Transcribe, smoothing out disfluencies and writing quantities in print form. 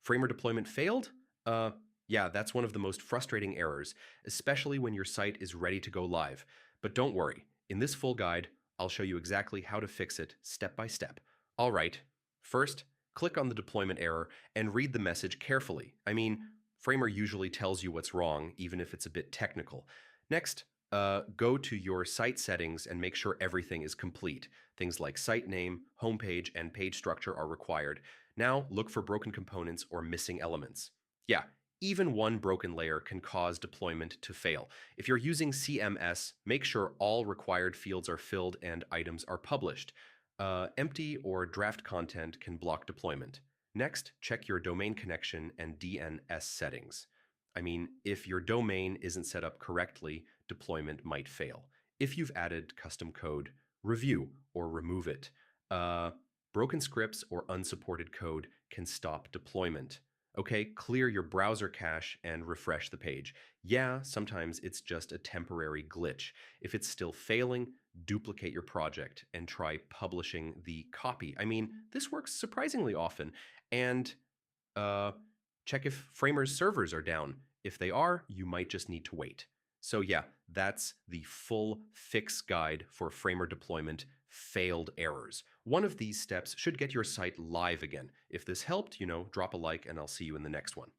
Framer deployment failed? Yeah, that's one of the most frustrating errors, especially when your site is ready to go live. But don't worry, in this full guide, I'll show you exactly how to fix it step by step. All right, first, click on the deployment error and read the message carefully. I mean, Framer usually tells you what's wrong, even if it's a bit technical. Next, go to your site settings and make sure everything is complete. Things like site name, homepage, and page structure are required. Now, look for broken components or missing elements. Yeah, even one broken layer can cause deployment to fail. If you're using CMS, make sure all required fields are filled and items are published. Empty or draft content can block deployment. Next, check your domain connection and DNS settings. I mean, if your domain isn't set up correctly, deployment might fail. If you've added custom code, review or remove it. Uh, Broken scripts or unsupported code can stop deployment. Okay, clear your browser cache and refresh the page. Yeah, sometimes it's just a temporary glitch. If it's still failing, duplicate your project and try publishing the copy. I mean, this works surprisingly often. And uh, check if Framer's servers are down. If they are, you might just need to wait. So yeah, that's the full fix guide for Framer deployment failed errors. One of these steps should get your site live again. If this helped, drop a like and I'll see you in the next one.